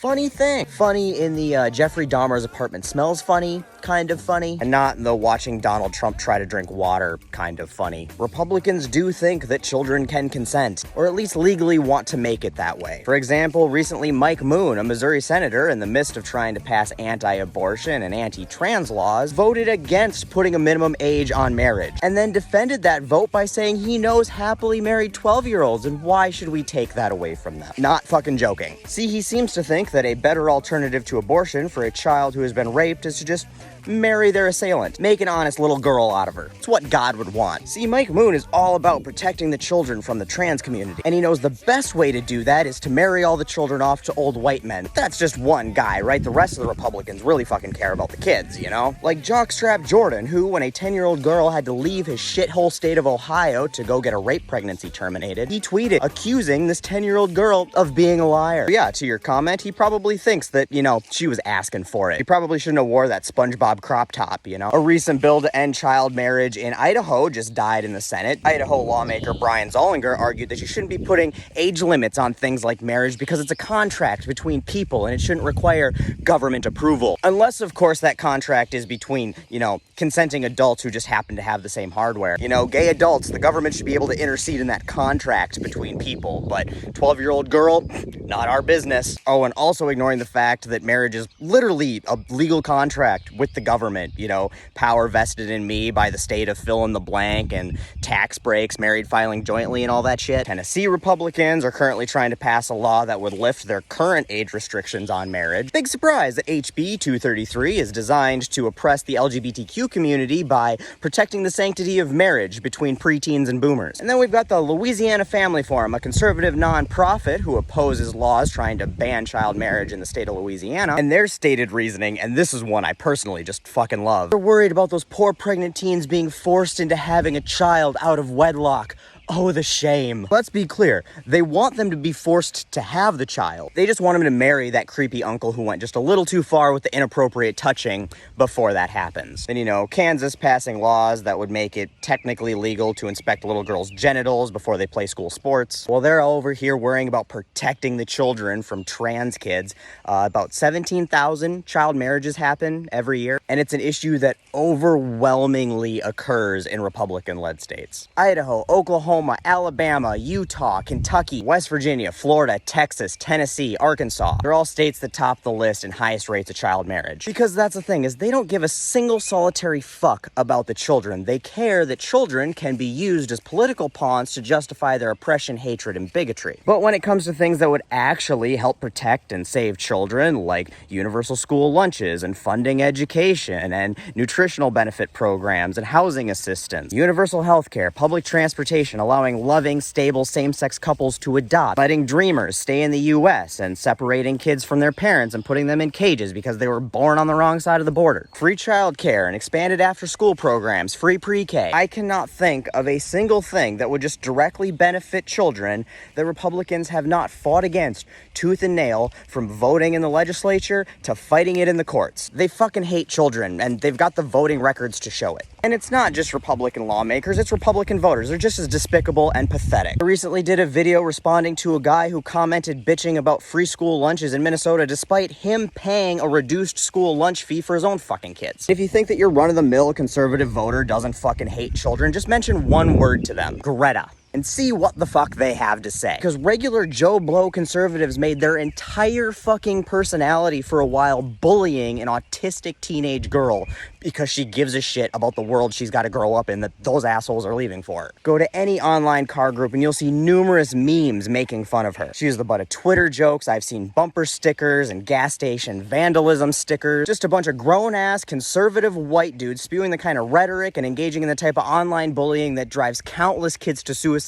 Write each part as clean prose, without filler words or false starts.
Funny thing. Funny in the Jeffrey Dahmer's apartment smells funny, kind of funny, and not in the watching Donald Trump try to drink water kind of funny. Republicans do think that children can consent, or at least legally want to make it that way. For example, recently Mike Moon, a Missouri senator, in the midst of trying to pass anti-abortion and anti-trans laws, voted against putting a minimum age on marriage, and then defended that vote by saying he knows happily married 12-year-olds, and why should we take that away from them? Not fucking joking. See, he seems to think that a better alternative to abortion for a child who has been raped is to just marry their assailant. Make an honest little girl out of her. It's what God would want. See, Mike Moon is all about protecting the children from the trans community, and he knows the best way to do that is to marry all the children off to old white men. That's just one guy, right? The rest of the Republicans really fucking care about the kids, you know? Like Jockstrap Jordan, who, when a 10-year-old girl had to leave his shithole state of Ohio to go get a rape pregnancy terminated, he tweeted accusing this 10-year-old girl of being a liar. But yeah, to your comment, he probably thinks that, you know, she was asking for it. He probably shouldn't have wore that SpongeBob crop top, you know? A recent bill to end child marriage in Idaho just died in the Senate. Idaho lawmaker Brian Zollinger argued that you shouldn't be putting age limits on things like marriage because it's a contract between people and it shouldn't require government approval. Unless, of course, that contract is between, you know, consenting adults who just happen to have the same hardware. You know, gay adults, the government should be able to intercede in that contract between people, but 12-year-old girl, not our business. Oh, and also ignoring the fact that marriage is literally a legal contract with the government, you know, power vested in me by the state of fill in the blank and tax breaks, married filing jointly and all that shit. Tennessee Republicans are currently trying to pass a law that would lift their current age restrictions on marriage. Big surprise that HB 233 is designed to oppress the LGBTQ community by protecting the sanctity of marriage between preteens and boomers. And then we've got the Louisiana Family Forum, a conservative nonprofit who opposes laws trying to ban child marriage in the state of Louisiana, and their stated reasoning, and this is one I personally just fucking love. They're worried about those poor pregnant teens being forced into having a child out of wedlock. Oh, the shame. Let's be clear. They want them to be forced to have the child. They just want them to marry that creepy uncle who went just a little too far with the inappropriate touching before that happens. And, you know, Kansas passing laws that would make it technically legal to inspect little girls' genitals before they play school sports. Well, they're over here worrying about protecting the children from trans kids. About 17,000 child marriages happen every year, and it's an issue that overwhelmingly occurs in Republican-led states. Idaho, Oklahoma, Alabama, Utah, Kentucky, West Virginia, Florida, Texas, Tennessee, Arkansas. They're all states that top the list in highest rates of child marriage. Because that's the thing, is they don't give a single solitary fuck about the children. They care that children can be used as political pawns to justify their oppression, hatred, and bigotry. But when it comes to things that would actually help protect and save children, like universal school lunches and funding education and nutritional benefit programs and housing assistance, universal health care, public transportation, allowing loving, stable, same-sex couples to adopt, letting dreamers stay in the U.S., and separating kids from their parents and putting them in cages because they were born on the wrong side of the border. Free childcare and expanded after-school programs, free pre-K. I cannot think of a single thing that would just directly benefit children that Republicans have not fought against tooth and nail, from voting in the legislature to fighting it in the courts. They fucking hate children, and they've got the voting records to show it. And it's not just Republican lawmakers, it's Republican voters. They're just as despicable and pathetic. I recently did a video responding to a guy who commented bitching about free school lunches in Minnesota despite him paying a reduced school lunch fee for his own fucking kids. If you think that your run-of-the-mill conservative voter doesn't fucking hate children, just mention one word to them: Greta. And see what the fuck they have to say. Because regular Joe Blow conservatives made their entire fucking personality for a while bullying an autistic teenage girl because she gives a shit about the world she's got to grow up in that those assholes are leaving for her. Go to any online car group and you'll see numerous memes making fun of her. She is the butt of Twitter jokes. I've seen bumper stickers and gas station vandalism stickers. Just a bunch of grown-ass conservative white dudes spewing the kind of rhetoric and engaging in the type of online bullying that drives countless kids to suicide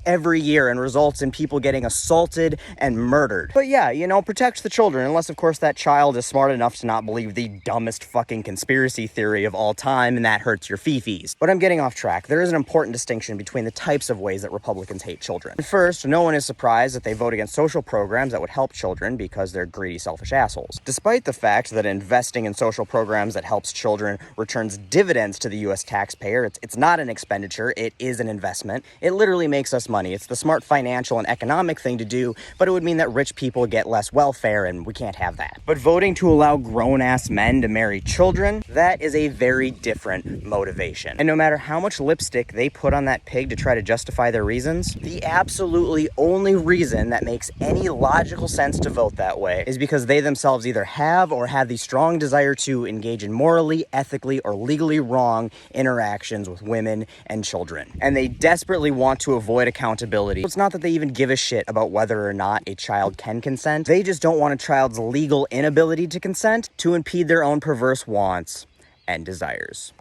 every year and results in people getting assaulted and murdered. But yeah, you know, protect the children, unless of course that child is smart enough to not believe the dumbest fucking conspiracy theory of all time, and that hurts your fifis. But I'm getting off track. There is an important distinction between the types of ways that Republicans hate children. First, no one is surprised that they vote against social programs that would help children because they're greedy, selfish assholes. Despite the fact that investing in social programs that helps children returns dividends to the U.S. taxpayer, it's not an expenditure, it is an investment. It literally makes us money money. It's the smart financial and economic thing to do, but it would mean that rich people get less welfare, and we can't have that. But voting to allow grown-ass men to marry children, that is a very different motivation. And no matter how much lipstick they put on that pig to try to justify their reasons, the absolutely only reason that makes any logical sense to vote that way is because they themselves either have or have the strong desire to engage in morally, ethically, or legally wrong interactions with women and children. And they desperately want to avoid accountability. It's not that they even give a shit about whether or not a child can consent. They just don't want a child's legal inability to consent to impede their own perverse wants and desires.